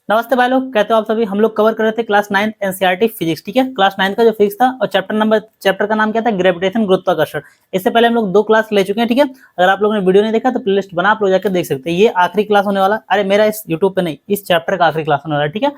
नमस्ते भाई लोग, कहते हो आप सभी। हम लोग कवर कर रहे थे क्लास 9 एनसीईआरटी फिजिक्स। ठीक है, क्लास 9 का जो फिजिक्स था और चैप्टर का नाम क्या था, ग्रेविटेशन, गुरुत्वाकर्षण। इससे पहले हम लोग 2 क्लास ले चुके हैं। ठीक है, अगर आप लोगों ने वीडियो नहीं देखा तो प्लेलिस्ट बना आप लोग जाकर देख सकते हैं। ये आखिरी क्लास होने वाला, अरे मेरा इस यूट्यूब पे नहीं, इस चैप्टर का आखिरी क्लास होने वाला है। ठीक है,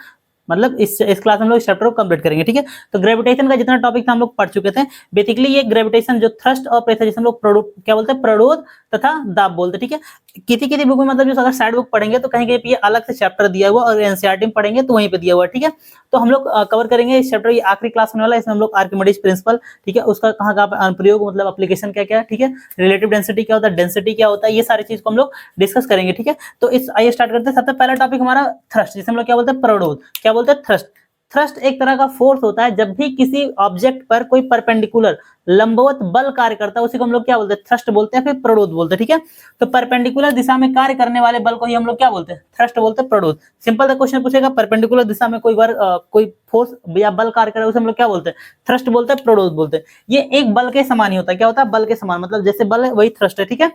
मतलब इस क्लास में हम लोग इस चैप्टर को कंप्लीट करेंगे। ठीक है, तो ग्रेविटेशन का जितना टॉपिक था हम लोग पढ़ चुके थे। बेसिकली ये ग्रेविटेशन जो थ्रस्ट और प्रेशर, जिसे हम लोग क्या बोलते हैं, प्रणोद तथा दाब बोलते हैं। ठीक है, किसी किसी बुक में मतलब जो अगर साइड बुक पढ़ेंगे तो कहीं कहीं पे ये अलग से चैप्टर दिया हुआ, और एनसीईआरटी में पढ़ेंगे तो वहीं पे दिया हुआ है। ठीक है, तो हम लोग कवर करेंगे इस चैप्टर, ये आखिरी क्लास होने वाला है। इसमें हम लोग आर्किमिडीज प्रिंसिपल, ठीक है, उसका कहाँ कहाँ पे अनुप्रयोग, मतलब एप्लीकेशन क्या क्या है। ठीक है, रिलेटिव डेंसिटी क्या होता है, डेंसिटी क्या होता है, ये सारी चीज को हम लोग डिस्कस करेंगे। ठीक है, तो इस आइए स्टार्ट करते हैं। सबसे पहला टॉपिक हमारा थ्रस्ट, जिसे हम लोग क्या बोलते हैं, प्रणोद। क्या बोलते हैं, थ्रस्ट। थ्रस्ट एक तरह का फोर्स होता है जब भी किसी ऑब्जेक्ट पर कोई परपेंडिकुलर लंबवत बल कार्य करता है, उसी को हम लोग क्या बोलते हैं, थ्रस्ट बोलते हैं, फिर प्रणोद बोलते हैं। ठीक है, तो परपेंडिकुलर दिशा में कार्य करने वाले बल को ही हम लोग क्या बोलते हैं, थ्रस्ट बोलते हैं, प्रणोद। सिंपल सा क्वेश्चन पूछेगा, परपेंडिकुलर दिशा में कोई फोर्स या बल कार्य करे, उसे हम लोग क्या बोलते हैं, थ्रस्ट बोलते हैं, प्रणोद बोलते हैं। ये एक बल के समान ही होता है। क्या होता है, बल के समान, मतलब जैसे बल है वही थ्रस्ट है। ठीक है,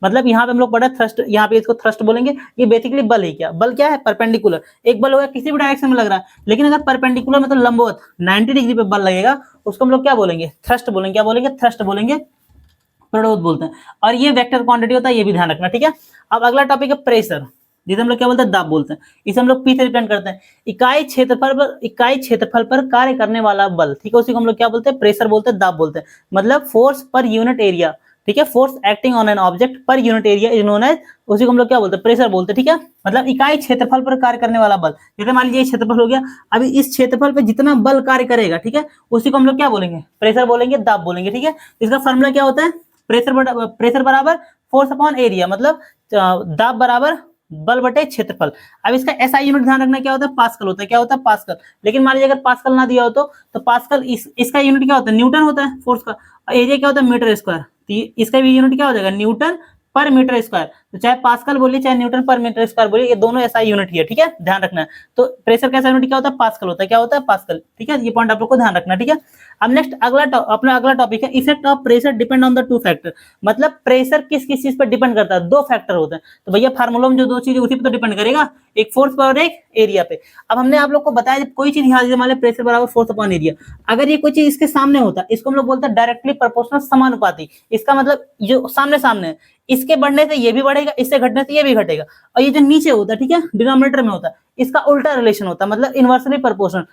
मतलब यहाँ पे हम लोग पढ़े थ्रस्ट, यहाँ पे इसको थ्रस्ट बोलेंगे। ये बेसिकली बल ही क्या, बल क्या है, परपेंडिकुलर। एक बल होगा किसी भी डायरेक्शन में लग रहा है, लेकिन अगर परपेंडिकुलर मतलब लंबवत 90 डिग्री पे बल लगेगा, उसको हम लोग क्या बोलेंगे, थ्रस्ट बोलेंगे। क्या बोलेंगे, थ्रस्ट बोलेंगे, प्रणोद बोलते हैं। और ये वेक्टर क्वांटिटी होता है, ये भी ध्यान रखना। ठीक है, अब अगला टॉपिक है प्रेशर, जिसे हम लोग क्या बोलते हैं, दाब बोलते हैं। इसे हम लोग पी से रिप्रेजेंट करते हैं, इकाई क्षेत्रफल पर कार्य करने वाला बल। ठीक है, उसी को हम लोग क्या बोलते हैं, प्रेशर बोलते हैं, दाब बोलते हैं। मतलब फोर्स पर यूनिट एरिया। ठीक है, force acting on an object पर unit area is known as, उसी को हम लोग क्या बोलते हैं, प्रेशर बोलते हैं। ठीक है, मतलब इकाई क्षेत्रफल पर कार्य करने वाला बल। जैसे मान लीजिए क्षेत्रफल हो गया, अभी इस क्षेत्रफल पे जितना बल कार्य करेगा, ठीक है, उसी को हम लोग क्या बोलेंगे, प्रेशर बोलेंगे, दाब बोलेंगे। ठीक है, इसका फॉर्मूला क्या होता है, प्रेशर बराबर फोर्स अपॉन एरिया, मतलब दाब बराबर बल बटे क्षेत्रफल। अब इसका एसआई यूनिट ध्यान रखना, क्या होता है, पास्कल होता है। क्या होता है, पास्कल। लेकिन मान लीजिए अगर पास्कल ना दिया हो तो पास्कल इसका यूनिट क्या होता है, न्यूटन होता है फोर्स का। एरिया क्या होता है, मीटर स्क्वायर। तो इसका भी यूनिट क्या हो जाएगा, न्यूटन पर मीटर स्क्वायर। तो चाहे पास्कल बोलिए चाहे न्यूटन पर मीटर स्क्वायर बोलिए, ये दोनों एसआई यूनिट ही है। ठीक है, ध्यान रखना है। तो प्रेशर का यूनिट क्या होता है, पास्कल होता है। क्या होता है, पास्कल। ठीक है, ये पॉइंट आप लोग को ध्यान रखना। ठीक है, अब नेक्स्ट अपना अगला टॉपिक है, effect of pressure depend on the 2 factor. मतलब प्रेशर किस किस चीज पर डिपेंड करता है, 2 फैक्टर होते हैं। तो भैया फार्मूला में जो 2 चीज उसी पर तो डिपेंड करेगा, एक फोर्स पर और एक एरिया पे। अब हमने आप लोग को बताया, जब कोई चीज यहाँ से मान प्रेशर बराबर फोर्स अपॉन एरिया, अगर ये कोई चीज इसके सामने होता है, इसको हम लोग बोलते हैं डायरेक्टली प्रोपोर्शनल, समानुपाती। इसका मतलब जो सामने सामने है, इसके बढ़ने से ये भी बढ़ेगा, इससे घटने से ये भी घटेगा। और ये जो नीचे होता है, ठीक है, डिनोमिनेटर में होता है, इसका उल्टा रिलेशन होता है, मतलब इनवर्सली प्रोपोर्शनल,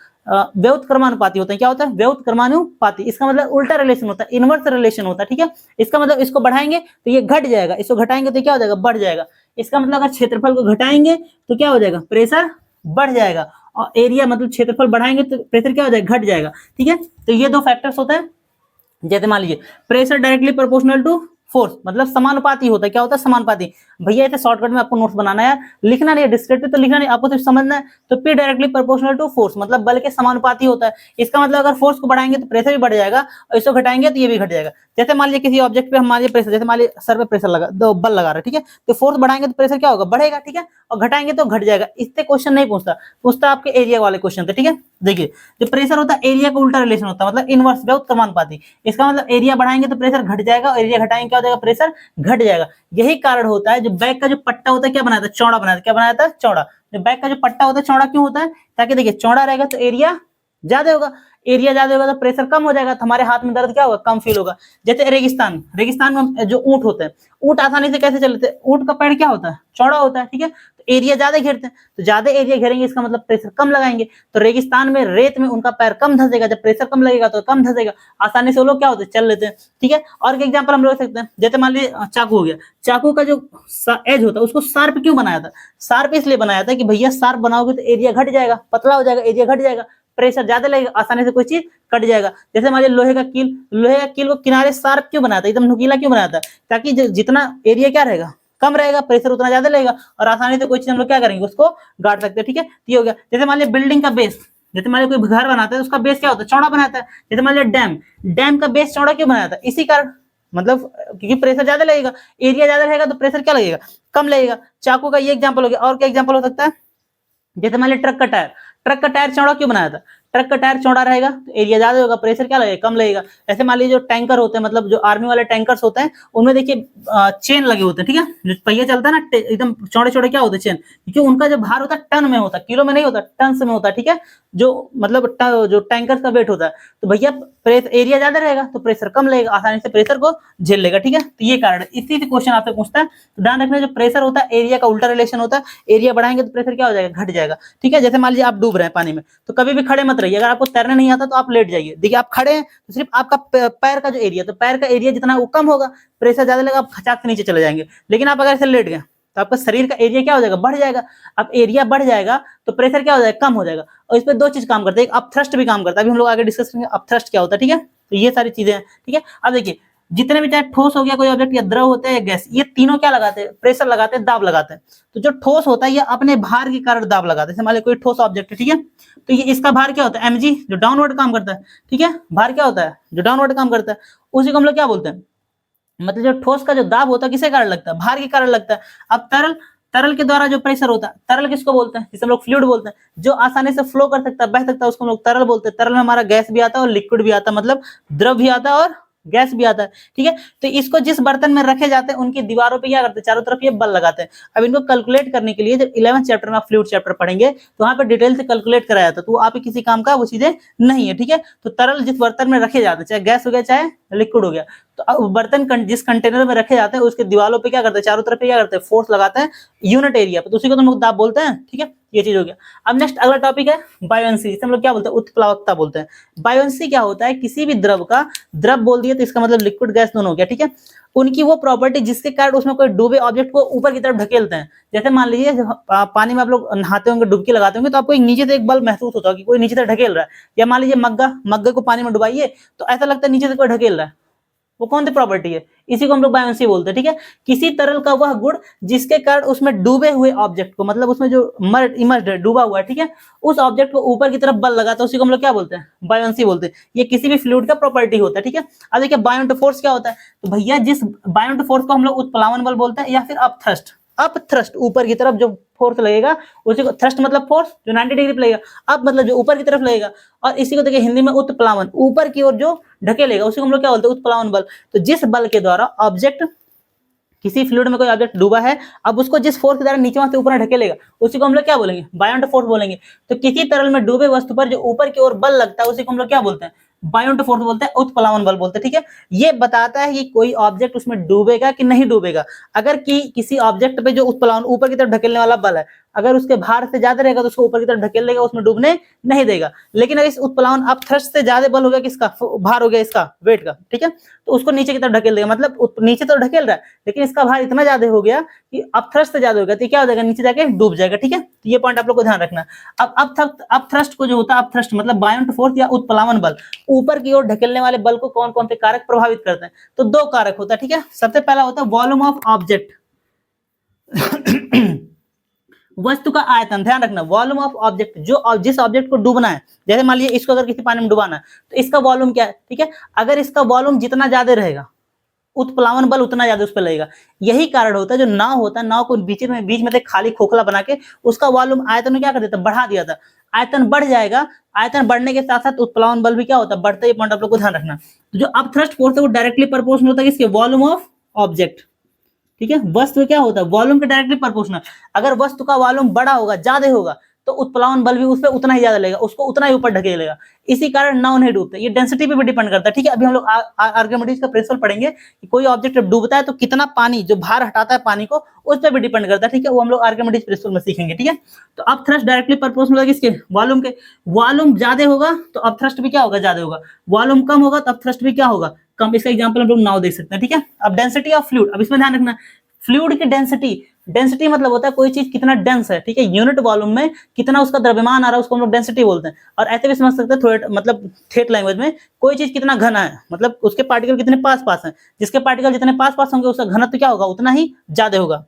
व्युत्क्रमानुपाती होता है। क्या होता है, व्युत्क्रमानुपाती। इसका मतलब उल्टा रिलेशन होता है, इनवर्स रिलेशन होता है। ठीक है, इसका मतलब इसको बढ़ाएंगे तो ये घट जाएगा, इसको घटाएंगे तो क्या हो जाएगा, बढ़ जाएगा। इसका मतलब अगर क्षेत्रफल को घटाएंगे तो क्या हो जाएगा, प्रेशर बढ़ जाएगा। और एरिया मतलब क्षेत्रफल बढ़ाएंगे तो प्रेशर क्या हो जाएगा, घट जाएगा। ठीक है, तो ये 2 फैक्टर्स होते हैं। जैसे मान लीजिए pressure directly proportional to force, मतलब समानुपाती होता है। क्या होता है, समानुपाती। भैया इसे शॉर्टकट में आपको नोट्स बनाना है, लिखना नहीं है, डिस्क्रिप्टिव तो लिखना नहीं, आपको सिर्फ समझना है। तो P directly proportional to force, मतलब बल के समानुपाती होता है। इसका मतलब अगर फोर्स को बढ़ाएंगे तो प्रेशर भी बढ़ जाएगा, और इसको घटाएंगे तो ये भी घट जाएगा। जैसे मान लीजिए किसी ऑब्जेक्ट पे हम मान लीजिए प्रेशर, जैसे मान लीजिए सर पे प्रेशर लगा, बल लगा रहा है, ठीक है, तो फोर्स बढ़ाएंगे तो प्रेशर क्या होगा, बढ़ेगा। ठीक है, और घटाएंगे तो घट जाएगा। इससे क्वेश्चन नहीं पूछता आपके एरिया वाले क्वेश्चन थे। ठीक है, देखिए जो प्रेशर होता है, एरिया का उल्टा रिलेशन होता है, मतलब इनवर्स, व्युत्क्रमानुपाती। इसका मतलब एरिया बढ़ाएंगे तो प्रेशर घट जाएगा, और एरिया घटाएंगे क्या हो जाएगा, प्रेशर घट जाएगा। यही कारण होता है जो बैक का जो पट्टा होता है, क्या बनाया था, चौड़ा बनाया था। क्या बनाया था, चौड़ा। जो बैक का जो पट्टा होता है, चौड़ा क्यों होता है, ताकि देखिए चौड़ा रहेगा तो एरिया ज्यादा होगा, एरिया ज्यादा होगा तो प्रेशर कम हो जाएगा, तो हमारे हाथ में दर्द क्या होगा, कम फील होगा। जैसे रेगिस्तान में जो ऊंट होते हैं, ऊंट आसानी से कैसे चलते हैं, ऊंट का पैर क्या होता है, चौड़ा होता है। ठीक है, तो एरिया ज्यादा घेरते हैं, तो ज्यादा एरिया घेरेंगे, इसका मतलब प्रेशर कम लगाएंगे। तो रेगिस्तान में, रेत में उनका पैर कम धंसेगा, जब प्रेशर कम लगेगा तो कम धंसेगा, आसानी से वो लोग क्या होते हैं, चल लेते हैं। ठीक है, और एक एग्जाम्पल हम लोग सकते हैं, जैसे मान लीजिए चाकू हो गया, चाकू का जो एज होता है उसको शार्प क्यों बनाया था, शार्प इसलिए बनाया था कि भैया शार्प बनाओगे तो एरिया घट जाएगा, पतला हो जाएगा, एरिया घट जाएगा, प्रेशर ज्यादा लगेगा, आसानी से कोई चीज कट जाएगा। जैसे मान लीजिए लोहे का कील को किनारे शार्प क्यों बनाया था, एकदम नुकीला क्यों बनाया था, ताकि जितना एरिया क्या रहेगा, कम रहेगा, प्रेशर उतना ज्यादा लगेगा, और आसानी से कोई चीज हम लोग क्या करेंगे, उसको गाड़ सकते हैं। ठीक है, ये हो गया। जैसे मान लीजिए बिल्डिंग का बेस, जैसे मान लीजिए कोई घर बनाता है तो उसका बेस क्या होता है, चौड़ा बनाता है। जैसे मान लीजिए डैम का बेस चौड़ा क्यों बनाया था, इसी कारण, मतलब क्योंकि प्रेशर ज्यादा लगेगा, एरिया ज्यादा रहेगा तो प्रेशर क्या लगेगा, कम लगेगा। चाकू का ये एग्जाम्पल हो गया। और क्या एग्जाम्पल हो सकता है, जैसे मान लीजिए ट्रक का टायर चौड़ा क्यों बनाया था, ट्रक का टायर चौड़ा रहेगा तो एरिया ज्यादा होगा, प्रेशर क्या लगेगा, कम लगेगा। ऐसे मान लीजिए जो टैंकर होते हैं, मतलब जो आर्मी वाले टैंकर्स होते हैं, उनमें देखिए चेन लगे होते हैं, ठीक है, जो पहिया चलता है ना एकदम चौड़े चौड़े क्या होते हैं चेन, क्योंकि उनका जो भार होता है टन में होता है, किलो में नहीं होता, टन में होता है, ठीक है, जो मतलब जो टैंकर का वेट होता है। तो भैया एरिया ज्यादा रहेगा तो प्रेशर कम लगेगा, आसानी से प्रेशर को झेल लेगा, ठीक है। तो ये कारण है, इसी से क्वेश्चन आपसे पूछता है। तो ध्यान रखना, जो प्रेशर होता है एरिया का उल्टा रिलेशन होता है, एरिया बढ़ाएंगे तो प्रेशर क्या हो जाएगा, घट जाएगा, ठीक है। जैसे मान लीजिए आप डूब रहे हैं पानी में, तो कभी भी खड़े मत रहिए, अगर आपको तैरना नहीं आता तो आप लेट जाइए। देखिए आप खड़े हैं तो सिर्फ आपका पैर का जो एरिया, तो पैर का एरिया जितना वो कम होगा, प्रेशर ज्यादा लगेगा, आप खचाक से नीचे चले जाएंगे। लेकिन आप अगर ऐसे लेट गए तो आपका शरीर का एरिया क्या हो जाएगा, बढ़ जाएगा। अब एरिया बढ़ जाएगा तो प्रेशर क्या हो जाएगा, कम हो जाएगा। और इस पे दो चीज काम करते हैं, एक अपथ्रस्ट भी काम करता है, अभी हम लोग आगे डिस्कस करेंगे अपथ्रस्ट क्या होता है, ठीक है। तो ये सारी चीजें हैं, ठीक है। अब देखिए जितने भी चाहे ठोस हो गया कोई ऑब्जेक्ट, या द्रव होता है या गैस, ये तीनों क्या लगाते हैं, प्रेशर लगाते हैं, दाब लगाते हैं। तो जो ठोस होता है ये अपने भार के कारण दाब लगाते हैं। मान लीजिए कोई ठोस ऑब्जेक्ट है, ठीक है, तो ये इसका भार क्या होता है, mg, जो डाउनवर्ड काम करता है, ठीक है। भार क्या होता है, जो डाउनवर्ड काम करता है, उसी को हम लोग क्या बोलते हैं, मतलब जो ठोस का जो दाब होता है किसके कारण लगता है, भार के कारण लगता है। अब तरल के द्वारा जो प्रेशर होता है, तरल किसको बोलते हैं, जिसे हम लोग फ्लूइड बोलते हैं, जो आसानी से फ्लो कर सकता है, बह सकता है, उसको हम लोग तरल बोलते हैं। तरल में हमारा गैस भी आता है और लिक्विड भी आता है, मतलब द्रव भी आता है और गैस भी आता है, ठीक है। तो इसको जिस बर्तन में रखे जाते हैं उनकी दीवारों पे क्या करते हैं, चारों तरफ ये बल लगाते हैं। अब इनको कैलकुलेट करने के लिए जब 11th चैप्टर में आप फ्लूइड चैप्टर पढ़ेंगे तो वहां पे डिटेल से कैलकुलेट कराया था, तो वो आप किसी काम का वो चीजें नहीं है, ठीक है। तो तरल जिस बर्तन में रखे जाते हैं, चाहे गैस हो गया चाहे लिक्विड हो गया, तो बर्तन जिस कंटेनर में रखे जाते हैं उसके दीवारों पे क्या करते हैं, चारों तरफ पे क्या करते हैं, फोर्स लगाते हैं यूनिट एरिया पे, तो उसी को तुम लोग दाब बोलते हैं, ठीक है। ये चीज हो गया। अब नेक्स्ट अगला टॉपिक है बायोएंसी, जिसे हम लोग क्या बोलते हैं, उत्प्लावकता बोलते हैं। बायोएंसी क्या होता है, किसी भी द्रव का, द्रव बोल दिया तो इसका मतलब लिक्विड गैस दोनों हो गया, ठीक है, उनकी वो प्रॉपर्टी जिसके कारण उसमें कोई डूबे ऑब्जेक्ट को ऊपर की तरफ ढकेलते हैं। जैसे मान लीजिए पानी में आप लोग नहाते होंगे, डुबकी लगाते होंगे, तो आपको नीचे से एक बल महसूस होता है कि कोई नीचे से ढकेल रहा है। या मान लीजिए मग्गा को पानी में डुबाइए तो ऐसा लगता है नीचे से कोई ढकेल रहा है, वो कौन सी प्रॉपर्टी है, इसी को हम लोग बायोएंसी बोलते हैं, ठीक है। किसी तरल का वह गुण जिसके कारण उसमें डूबे हुए ऑब्जेक्ट को, मतलब उसमें जो इमर्ज्ड है, डूबा हुआ है, ठीक है, उस ऑब्जेक्ट को ऊपर की तरफ बल लगाता है, उसी को हम लोग क्या बोलते हैं, बायोएंसी बोलते हैं। ये किसी भी फ्लूइड का प्रॉपर्टी होता है, ठीक है। अब देखिए बायोंट फोर्स क्या होता है, तो भैया जिस बायोंट फोर्स को हम लोग उत्प्लावन बल बोलते हैं या फिर अपथ्रस्ट ऊपर की तरफ जो फोर्स लगेगा उसी को, थ्रस्ट मतलब फोर्स जो 90 डिग्री पे लगेगा, अप मतलब जो ऊपर की तरफ लगेगा, और इसी को देखिए हिंदी में उत्प्लावन, ऊपर की ओर जो ढकेलेगा उसी को हम लोग क्या बोलते हैं, उत्प्लावन बल। तो जिस बल के द्वारा ऑब्जेक्ट, किसी फ्लूइड में कोई ऑब्जेक्ट डूबा है, अब उसको जिस फोर्स के द्वारा नीचे वहां से ऊपर ढकेलेगा उसी को हम लोग क्या बोलेंगे, बायोंट फोर्स बोलेंगे। तो किसी तरल में डूबे वस्तु पर जो ऊपर की ओर बल लगता है उसी को हम लोग क्या बोलते हैं, बायोंट फोर्स बोलते हैं, उत्प्लावन बल बोलते हैं, ठीक है। ये बताता है कि कोई ऑब्जेक्ट उसमें डूबेगा कि नहीं डूबेगा। अगर किसी ऑब्जेक्ट पे जो उत्प्लावन ऊपर की तरफ ढकेलने वाला बल है, अगर उसके भार से ज्यादा रहेगा तो उसको ऊपर की तरफ ढकेल देगा, उसमें डूबने नहीं देगा। लेकिन अगर इस उत्प्लावन अपथ्रस्ट से ज्यादा बल हो गया, किसका भार हो गया, इसका वेट का, ठीक है, तो उसको नीचे की तरफ ढकेल देगा, मतलब नीचे तो ढकेल रहा है लेकिन इसका भार इतना ज्यादा हो गया कि अपथ्रस्ट से ज्यादा हो गया, तो क्या हो जाएगा, नीचे जाके डूब जाएगा, ठीक है। तो ये पॉइंट आप लोग को ध्यान रखना। अब अपथ्रस्ट को जो होता है, अपथ्रस्ट मतलब बायोंट फोर्स या उत्प्लावन बल, ऊपर की ओर ढकेलने वाले बल को कौन कौन से कारक प्रभावित करते हैं, तो दो कारक होता है, ठीक है। सबसे पहला होता है वॉल्यूम ऑफ ऑब्जेक्ट, वस्तु का आयतन, ध्यान रखना, वॉल्यूम ऑफ ऑब्जेक्ट, जो जिस ऑब्जेक्ट को डूबना है, जैसे मान लीजिए इसको अगर किसी पानी में डुबाना है तो इसका वॉल्यूम क्या है, ठीक है। अगर इसका वॉल्यूम जितना ज्यादा रहेगा उत्प्लावन बल उतना ज्यादा उस पर लगेगा। यही कारण होता है जो नाव होता है, नाव को बीच में से खाली खोखला बना के उसका वॉल्यूम आयतन में क्या कर देता, बढ़ा दिया था, आयतन बढ़ जाएगा। आयतन बढ़ने के साथ साथ उत्प्लावन बल भी क्या होता है, बढ़ता है। पॉइंट आप लोग को ध्यान रखना। तो जो अपथ्रस्ट फोर्स है वो डायरेक्टली प्रोपोर्शनल होता है किसके, वॉल्यूम ऑफ ऑब्जेक्ट, ठीक है। वस्तु क्या होता है, वॉल्यूम के डायरेक्टली प्रोपोर्शनल। अगर वस्तु का वॉल्यूम बड़ा होगा, ज्यादा होगा, तो उत्प्लावन बल भी उस पर उतना ही ज्यादा लगेगा, उसको उतना ही ऊपर ढकेलेगा। इसी कारण नाव नहीं डूबते। ये डेंसिटी पे भी डिपेंड करता है, ठीक है। अभी हम लोग आर्किमिडीज का प्रिंसिपल पढ़ेंगे कि कोई ऑब्जेक्ट जब डूबता है तो कितना पानी, जो भार हटाता है पानी को, उस पर भी डिपेंड करता है, ठीक है। वो हम लोग आर्किमिडीज प्रिंसिपल में सीखेंगे, ठीक है। तो अपथ्रस्ट डायरेक्टली प्रोपोर्शनल है किसके, वॉल्यूम के। वॉल्यूम ज्यादा होगा तो अपथ्रस्ट भी क्या होगा, ज्यादा होगा। वॉल्यूम कम होगा तो अपथ्रस्ट भी क्या होगा, कम। इसका एग्जांपल हम लोग नाव देख सकते हैं, ठीक है। अब डेंसिटी ऑफ फ्लूइड, अब इसमें ध्यान रखना, फ्लूइड की डेंसिटी मतलब होता है कोई चीज कितना डेंस है, ठीक है। यूनिट वॉल्यूम में कितना उसका द्रव्यमान आ रहा है उसको हम लोग डेंसिटी बोलते हैं। और ऐसे भी समझ सकते हैं थोड़े मतलब ठेठ लैंग्वेज में, कोई चीज कितना घना है मतलब उसके पार्टिकल कितने पास पास हैं, जिसके पार्टिकल जितने पास पास होंगे उसका घनत्व क्या होगा, उतना ही ज्यादा होगा।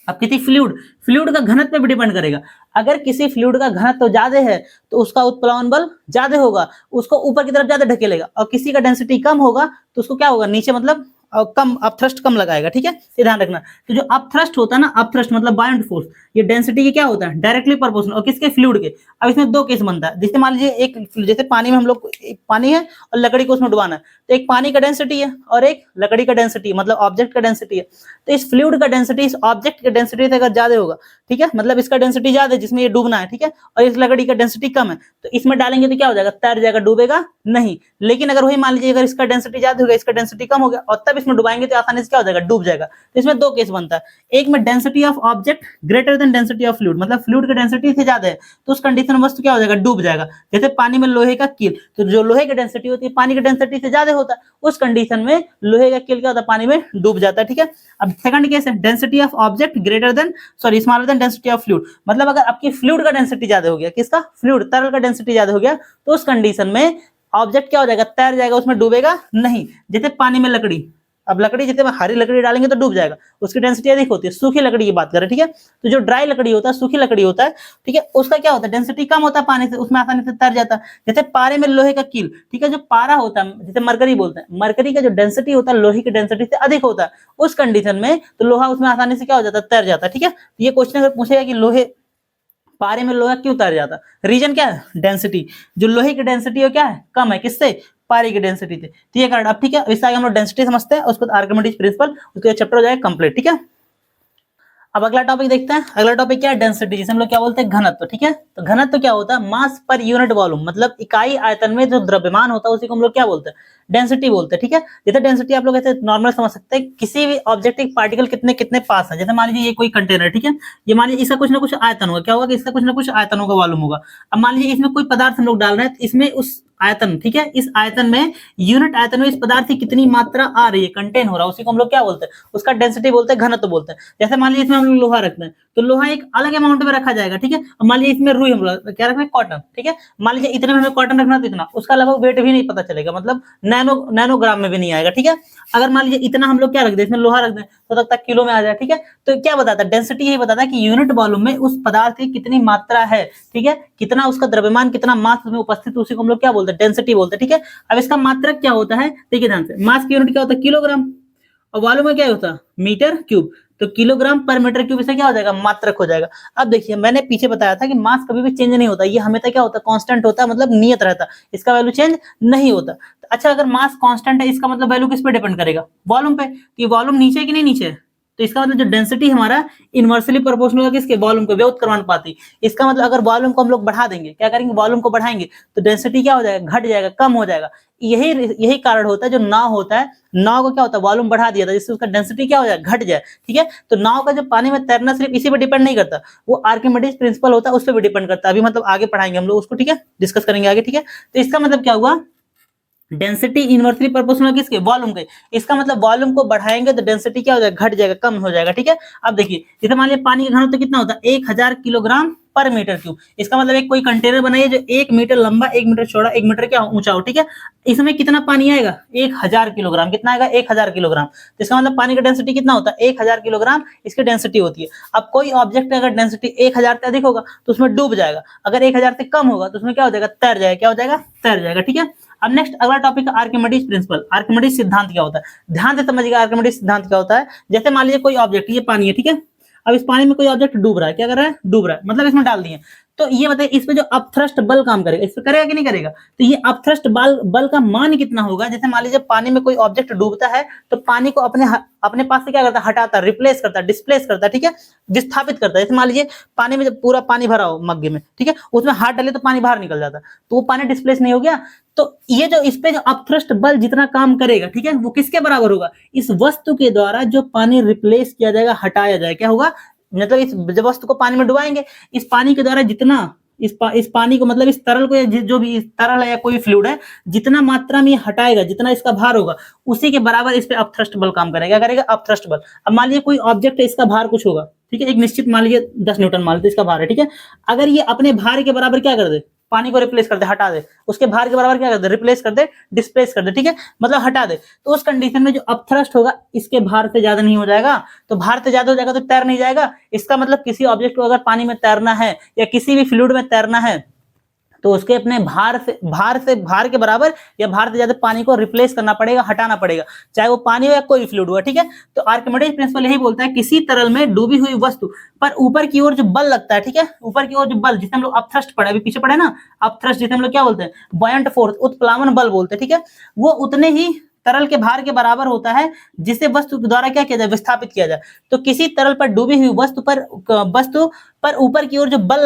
अब किसी फ्लूइड का घनत्व पे भी डिपेंड करेगा। अगर किसी फ्लूइड का घनत्व ज्यादा है तो उसका उत्प्लावन बल ज्यादा होगा, उसको ऊपर की तरफ ज्यादा ढकेलेगा। और किसी का डेंसिटी कम होगा तो उसको क्या होगा, नीचे मतलब कम अपथ्रस्ट कम लगाएगा, ठीक है, ये ध्यान रखना। तो जो अपथ्रस्ट होता है ना, अपथ्रस्ट मतलब बायोंट फोर्स, ये डेंसिटी के क्या होता है, डायरेक्टली प्रोपोर्शनल, और किसके, फ्लूइड के। अब इसमें दो केस बनता है, जैसे मान लीजिए एक, जैसे पानी में हम लोग, पानी है और लकड़ी को उसमें डुबाना है, तो एक पानी का डेंसिटी है और एक लकड़ी का डेंसिटी, मतलब ऑब्जेक्ट का डेंसिटी है। तो इस फ्लूइड का डेंसिटी इस ऑब्जेक्ट के डेंसिटी से अगर ज्यादा होगा, ठीक है, मतलब इसका डेंसिटी ज्यादा है जिसमें ये डूबना है, ठीक है, और इस लकड़ी का डेंसिटी कम है, तो इसमें डालेंगे तो क्या हो जाएगा, तैर जाएगा, डूबेगा नहीं। लेकिन अगर वही मान लीजिए अगर इसका डेंसिटी ज्यादा होगा, इसका डेंसिटी कम हो गया, और तब इसमें डुबाएंगे तो आसानी से क्या हो जाएगा, डूब जाएगा। तो इसमें दो केस बनता है, एक में density of object greater than density of fluid, मतलब फ्लूइड की डेंसिटी से ज्यादा है, तो उस कंडीशन में वस्तु क्या हो जाएगा, डूब जाएगा। जैसे पानी में लोहे का कील, तो जो लोहे की डेंसिटी होती है पानी की डेंसिटी से ज्यादा होता है, उस कंडीशन में लोहे का कील क्या होता है, पानी में डूब जाता है, ठीक है। अब सेकंड केस है density of object greater than, sorry, smaller than density of fluid, मतलब अगर आपकी फ्लूइड का डेंसिटी ज्यादा हो गया, किसका, फ्लूइड, तरल का डेंसिटी ज्यादा हो गया, तो उस कंडीशन में ऑब्जेक्ट क्या हो जाएगा, तैर जाएगा, उसमें डूबेगा नहीं। जैसे पानी में लकड़ी, अब लकड़ी जैसे हरी लकड़ी डालेंगे तो डूब जाएगा, उसकी डेंसिटी अधिक होती है। सूखी लकड़ी की बात करें, ठीक है, तो जो ड्राई लकड़ी होता है, सूखी लकड़ी होता है, ठीक है, उसका क्या होता है, डेंसिटी कम होता है पानी से, उसमें आसानी से तैर जाता है। जैसे पारे में लोहे का कील, ठीक है, जो पारा होता है, जैसे मरकरी बोलते हैं, मरकरी का जो डेंसिटी होता है लोहे की डेंसिटी से अधिक होता है, उस कंडीशन में तो लोहा उसमें आसानी से क्या हो जाता है, तैर जाता है, ठीक है। ये क्वेश्चन अगर पूछेगा कि लोहे, पारे में लोहा क्यों तैर जाता, रीजन क्या है, डेंसिटी, जो लोहे की डेंसिटी है क्या है, कम है, किससे, पारे की डेंसिटी से, तो ये कारण। अब ठीक है, इससे आगे हम लोग डेंसिटी समझते हैं, उसके बाद आर्किमिडीज प्रिंसिपल, उसके चैप्टर हो जाएगा कंप्लीट, ठीक है। अब अगला टॉपिक देखते हैं, अगला टॉपिक क्या है, डेंसिटी, जिसे हम लोग क्या बोलते हैं, घनत्व, ठीक है। तो घनत्व क्या होता है, मास पर यूनिट वॉल्यूम, मतलब इकाई आयतन में जो द्रव्यमान होता है उसी को हम लोग क्या बोलते हैं, डेंसिटी बोलते हैं, ठीक है। जैसे डेंसिटी आप लोग ऐसे नॉर्मल समझ सकते हैं, किसी भी ऑब्जेक्टिव पार्टिकल कितने कितने पास है, जैसे मान लीजिए ये कोई कंटेनर, ठीक है, ये मान लीजिए इसका कुछ ना कुछ आयतन होगा, क्या होगा कि इसका कुछ ना कुछ आयतनों का वॉल्यूम होगा। अब मान लीजिए इसमें कोई पदार्थ हम लोग डाल रहे हैं, तो इसमें उस आयतन, ठीक है, इस आयतन में, यूनिट आयतन में इस पदार्थ की कितनी मात्रा आ रही है, कंटेन हो रहा है, उसी को हम लोग क्या बोलते हैं, उसका डेंसिटी बोलते हैं, घनत्व बोलते हैं। जैसे मान लीजिए इसमें हम लोग लोहा रखते हैं, तो लोहा एक अलग अमाउंट में रखा जाएगा, ठीक है। अब मान लीजिए इसमें रुई हम लोग क्या रख रहे हैं, कॉटन, ठीक है, मान लीजिए इतने में हमें कॉटन रखना, तो इतना, उसका लगभग वेट भी नहीं पता चलेगा, मतलब नैनोग्राम में भी नहीं आएगा, ठीक है। अगर मान लीजिए इतना हम लोग क्या रख दें, इसमें लोहा रख दें, तो तक तक किलो में आ जाए, ठीक है। तो क्या बताता है, डेंसिटी यही बताता है कि यूनिट वॉल्यूम में उस पदार्थ की कितनी मात्रा है, ठीक है, कितना उसका द्रव्यमान, कितना मास उसमें उपस्थित, उसी को हम लोग क्या बोलते हैं, डेंसिटी बोलते हैं, ठीक है। अब इसका मात्रक क्या होता है, देखिए ध्यान से, मास की यूनिट क्या होता है, किलोग्राम, और वॉल्यूम में क्या होता है, मीटर क्यूब, तो किलोग्राम पर मीटर क्यूब से क्या हो जाएगा, मात्रक हो जाएगा। अब देखिए मैंने पीछे बताया था कि मास कभी भी चेंज नहीं होता, ये हमेशा क्या होता है, कांस्टेंट होता है, मतलब नियत रहता है, इसका वैल्यू चेंज नहीं होता। तो अच्छा, अगर मास कांस्टेंट है, इसका मतलब वैल्यू किस पे डिपेंड करेगा, वॉल्यूम पे, कि वॉल्यूम नीचे है कि नहीं नीचे है, तो इसका मतलब जो डेंसिटी हमारा इनवर्सली प्रोपोर्शनल है किसके, वॉल्यूम के, व्युत्क्रमानुपाती क्रमानुपाती। इसका मतलब अगर वॉल्यूम को हम लोग बढ़ा देंगे, क्या करेंगे, वॉल्यूम को बढ़ाएंगे, तो डेंसिटी क्या हो जाएगा, घट जाएगा, कम हो जाएगा। यही कारण होता है, जो नाव होता है, नाव को क्या होता है, वॉल्यूम बढ़ा दिया था जिससे उसका डेंसिटी क्या हो जाए, घट जाए, ठीक है। तो नाव का जो पानी में तैरना सिर्फ इसी पे डिपेंड नहीं करता, वो आर्किमिडीज प्रिंसिपल होता है, उस पर भी डिपेंड करता है। अभी मतलब आगे पढ़ाएंगे हम लोग उसको, ठीक है, डिस्कस करेंगे आगे, ठीक है। तो इसका मतलब क्या हुआ, डेंसिटी इनवर्सली प्रोपोर्शनल किसके, वॉल्यूम के। इसका मतलब वॉल्यूम को बढ़ाएंगे तो डेंसिटी क्या हो जाएगा, घट जाएगा, कम हो जाएगा, ठीक है। अब देखिए, जैसे मान लीजिए पानी का घनत्व कितना होता है, 1000 किलोग्राम पर मीटर क्यूब। इसका मतलब एक कोई कंटेनर बनाइए जो 1 मीटर लंबा, 1 मीटर चौड़ा, 1 मीटर क्या ऊंचा हो, ठीक है। इसमें कितना पानी आएगा, 1000 किलोग्राम, कितना आएगा, 1000 किलोग्राम। तो इसका मतलब पानी का डेंसिटी कितना होता है, 1000 किलोग्राम इसकी डेंसिटी होती है। अब कोई ऑब्जेक्ट का अगर डेंसिटी 1000 से अधिक होगा तो उसमें डूब जाएगा, अगर 1000 से कम होगा तो उसमें क्या हो जाएगा, तैर जाएगा, क्या हो जाएगा, तैर जाएगा, ठीक है। अब नेक्स्ट अगला टॉपिक है आर्किमिडीज प्रिंसिपल। आर्किमिडीज सिद्धांत क्या होता है, ध्यान से समझिएगा, आर्किमिडीज सिद्धांत क्या होता है। जैसे मान लीजिए कोई ऑब्जेक्ट, ये पानी है, ठीक है, अब इस पानी में कोई ऑब्जेक्ट डूब रहा है, क्या कर रहा है, डूब रहा है, मतलब इसमें डाल दिए, तो ये बताइए इस पे जो अपथ्रस्ट बल काम करेगा, इस पे करेगा कि नहीं करेगा। तो ये अपथ्रस्ट बल का मान कितना होगा, जैसे मान लीजिए पानी में कोई ऑब्जेक्ट डूबता है तो पानी को अपने पास से क्या करता है, हटाता है, रिप्लेस करता है, डिस्प्लेस करता है, ठीक है, विस्थापित करता है। जैसे मान लीजिए पानी में जब पूरा पानी भरा हो मग्गे में, ठीक है, उसमें हाथ डाले तो पानी बाहर निकल जाता है, तो वो पानी डिस्प्लेस नहीं हो गया। तो ये जो इस पे जो अपथ्रस्ट बल जितना काम करेगा, ठीक है, वो किसके बराबर होगा, इस वस्तु के द्वारा जो पानी रिप्लेस किया जाएगा, हटाया जाएगा, क्या होगा, मतलब इस वस्तु को पानी में डुबाएंगे, इस पानी के द्वारा जितना इस पानी को, मतलब इस तरल को, जो भी इस तरल है या कोई फ्लूइड है, जितना मात्रा में हटाएगा, जितना इसका भार होगा, उसी के बराबर इस पे अपथ्रस्ट बल काम करेगा, क्या करेगा, अपथ्रस्ट बल। अब मान लीजिए कोई ऑब्जेक्ट है, इसका भार कुछ होगा, ठीक है, एक निश्चित मान लीजिए 10 न्यूटन मान लीजिए इसका भार है, ठीक है। अगर ये अपने भार के बराबर क्या कर दे, पानी को रिप्लेस कर दे, हटा दे, उसके भार के बराबर क्या कर दे, रिप्लेस कर दे, डिस्प्लेस कर दे, ठीक है, मतलब हटा दे, तो उस कंडीशन में जो अपथ्रस्ट होगा इसके भार से ज्यादा नहीं हो जाएगा, तो भार से ज्यादा हो जाएगा तो तैर नहीं जाएगा। इसका मतलब किसी ऑब्जेक्ट को अगर पानी में तैरना है या किसी भी फ्लूइड में तैरना है तो उसके अपने भार के बराबर या भार से ज्यादा पानी को रिप्लेस करना पड़ेगा, हटाना पड़ेगा, चाहे वो पानी हो या कोई फ्लूइड हो, ठीक है। तो आर्किमिडीज प्रिंसिपल यही बोलता है किसी तरल में डूबी हुई वस्तु पर ऊपर की ओर जो बल लगता है, ठीक है, ऊपर की ओर जो बल जिसे हम लोग अपथ्रस्ट पढ़े, अभी पीछे पढ़े ना, अपथ्रस्ट जिसे हम लोग क्या बोलते हैं, बॉयंट फोर्स, उत्प्लावन बल बोलते हैं, ठीक है, वो उतने ही तरल के भार के बराबर होता है जिसे वस्तु के द्वारा क्या किया जाए, विस्थापित किया जाए। तो किसी तरल पर डूबी हुई वस्तु पर ऊपर की ओर जो बल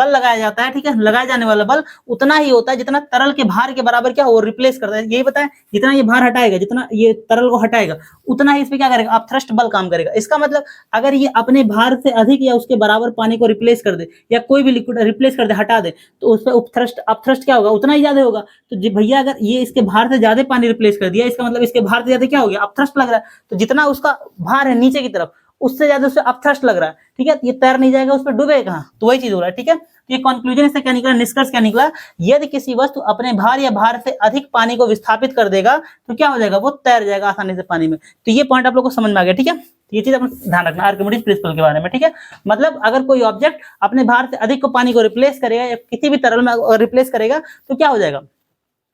लगाया जाता है, ठीक है, लगाए जाने वाला बल उतना ही होता है जितना तरल के भार के बराबर क्या वो रिप्लेस करता है। यही बताया, जितना ये भार हटाएगा, जितना ये तरल को हटाएगा, उतना ही इसमें क्या करेगा, अपथ्रस्ट बल काम करेगा। इसका मतलब अगर ये अपने भार से अधिक या उसके बराबर पानी को रिप्लेस कर दे या कोई भी लिक्विड रिप्लेस कर दे, हटा दे, तो उस पर अपथ्रस्ट क्या होगा, उतना ही ज्यादा होगा। तो भैया अगर ये इसके भार से ज्यादा पानी रिप्लेस कर दिया, इसका मतलब इसके भार से ज्यादा क्या हो गया, अपथ्रस्ट लग रहा है। तो जितना उसका भार है नीचे की तरफ, उससे ज्यादा उससे अपथ्रस्ट लग रहा है, ठीक है, ये तैर नहीं जाएगा, उस पर डूबेगा कहां, तो वही चीज हो रहा है, ठीक है। ये कंक्लूजन इससे क्या निकला, निष्कर्ष क्या निकला, यदि किसी वस्तु अपने भार या भार से अधिक पानी को विस्थापित कर देगा तो क्या हो जाएगा, वो तैर जाएगा आसानी से पानी में। तो ये पॉइंट आप लोग को समझ में आ गया, ठीक है। ये चीज अपना ध्यान रखना आर्किमिडीज प्रिंसिपल के बारे में, ठीक है। मतलब अगर कोई ऑब्जेक्ट अपने भार से अधिक को पानी को रिप्लेस करेगा या किसी भी तरल में रिप्लेस करेगा तो क्या हो जाएगा,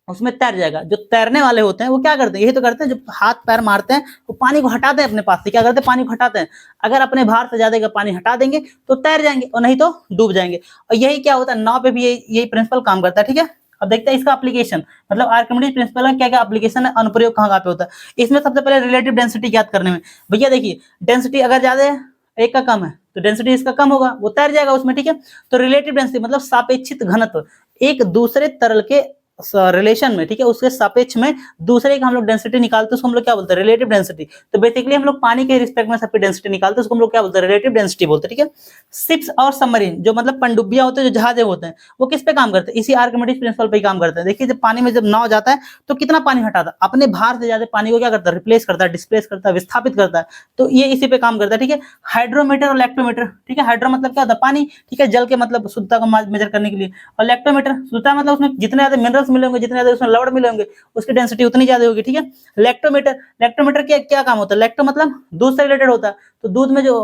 उसमें तैर जाएगा। जो तैरने वाले होते हैं वो क्या करते हैं, यही तो करते हैं, जब हाथ पैर मारते हैं वो पानी को हटाते हैं अपने पास से, क्या करते हैं, पानी को हटाते हैं। अगर अपने भार से ज्यादा का पानी हटा देंगे तो तैर जाएंगे और नहीं तो डूब जाएंगे। और यही क्या होता है, नाव पे भी यही प्रिंसिपल काम करता है, ठीक है। अब देखते हैं इसका एप्लीकेशन, मतलब आर्किमिडीज प्रिंसिपल का क्या क्या एप्लीकेशन है, अनुप्रयोग कहाँ पे होता है। इसमें सबसे पहले रिलेटिव डेंसिटी ज्ञात करने में, भैया देखिए डेंसिटी अगर ज्यादा है, एक का कम है, तो डेंसिटी इसका कम होगा, वो तैर जाएगा उसमें, ठीक है। तो रिलेटिव डेंसिटी मतलब सापेक्षित घनत्व, एक दूसरे तरल के रिलेशन में, ठीक है, उसके सापेक्ष में दूसरे का हम लोग डेंसिटी निकालते हैं, उसको हम लोग क्या बोलते हैं, रिलेटिव डेंसिटी। तो बेसिकली हम लोग पानी के रिस्पेक्ट में सबकी डेंसिटी निकालते हैं, उसको हम लोग क्या बोलते हैं, रिलेटिव डेंसिटी बोलते हैं, ठीक है। शिप्स और सबमरीन जो मतलब पनडुब्बियां होते हैं, जो जहाजे होते हैं, वो किस पे काम करते हैं, इसी आर्किमिडीज प्रिंसिपल पे काम करते हैं। देखिए जब पानी में जब नाव जाता है तो कितना पानी हटाता है, अपने भार से ज्यादा पानी को क्या करता है, रिप्लेस करता है, डिस्प्लेस करता है, विस्थापित करता है। तो ये इसी पे काम करता है, ठीक है। हाइड्रोमीटर और लैक्टोमीटर, ठीक है, हाइड्रो मतलब क्या होता है, पानी, ठीक है, जल के मतलब शुद्धता को मेजर करने के लिए, और लैक्टोमीटर शुद्धता मतलब उसमें जितने ज्यादा मिनरल्स मिलेंगे, जितने ज्यादा उसमें लवण मिलेंगे, उसकी डेंसिटी उतनी ज्यादा होगी, ठीक है। लैक्टोमीटर क्या क्या काम होता है, लैक्टो मतलब दूध से रिलेटेड होता है। तो दूध में जो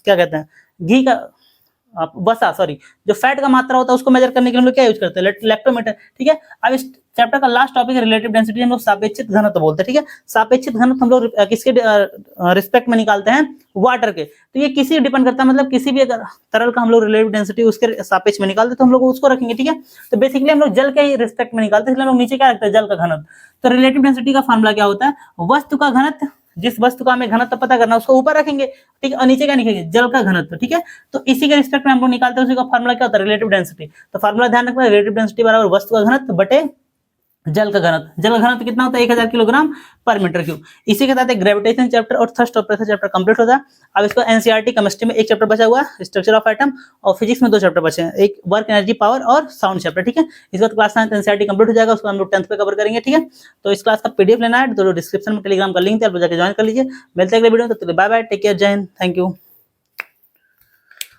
क्या कहते हैं, घी का वसा, सॉरी, जो फैट का मात्रा होता है उसको मेजर करने के लिए हम लोग क्या यूज करते हैं, लैक्टोमीटर, ठीक है। अब इस चैप्टर का लास्ट टॉपिक है रिलेटिव डेंसिटी, हम लोग सापेक्षित घनत्व बोलते हैं, ठीक है। सापेक्षित घनत्व हम लोग किसके रिस्पेक्ट में निकालते हैं, वाटर के। तो ये किसी डिपेंड करता है, मतलब किसी भी अगर तरल का हम लोग रिलेटिव डेंसिटी उसके सापेक्ष में निकालते तो हम लोग उसको रखेंगे, ठीक है। तो बेसिकली हम लोग जल के ही रिस्पेक्ट में निकालते हैं, इसलिए हम लोग नीचे क्या रखते हैं, जल का घनत्व। तो रिलेटिव डेंसिटी का फॉर्मूला क्या होता है, वस्तु का घनत्व, जिस वस्तु का हमें घनत्व पता करना है उसको ऊपर रखेंगे, ठीक है, और नीचे क्या लिखेंगे, जल का घनत्व, ठीक है। तो इसी के रिस्पेक्ट में हम लोग निकालते हैं, उसी का फार्मूला क्या होता है, रिलेटिव डेंसिटी। तो फार्मूला ध्यान रखना, रिलेटिव डेंसिटी बराबर वस्तु का घनत्व बटे जल का घनत्व। जल का घनत्व कितना होता है, 1000 किलोग्राम पर मीटर क्यूब। इसी के साथ एक ग्रेविटेशन चैप्टर और thrust of pressure chapter complete होता है। अब इसको एनसीईआरटी केमिस्ट्री में एक चैप्टर बचा हुआ है, स्ट्रक्चर ऑफ एटम, और फिजिक्स में 2 चैप्टर बचे हैं, एक वर्क एनर्जी पावर और साउंड चैप्टर, ठीक है। इसके बाद क्लास 9 एनसीईआरटी कंप्लीट हो जाएगा, उसको हम लोग 10th पे कवर करेंगे, ठीक है। तो इस क्लास का पीडीएफ लेना है तो डिस्क्रिप्शन में टेलीग्राम का लिंक है, आप जाकर ज्वाइन कर लीजिए। मिलते हैं अगले वीडियो में, तब तक बाय बाय, टेक केयर, जय हिंद, थैंक यू।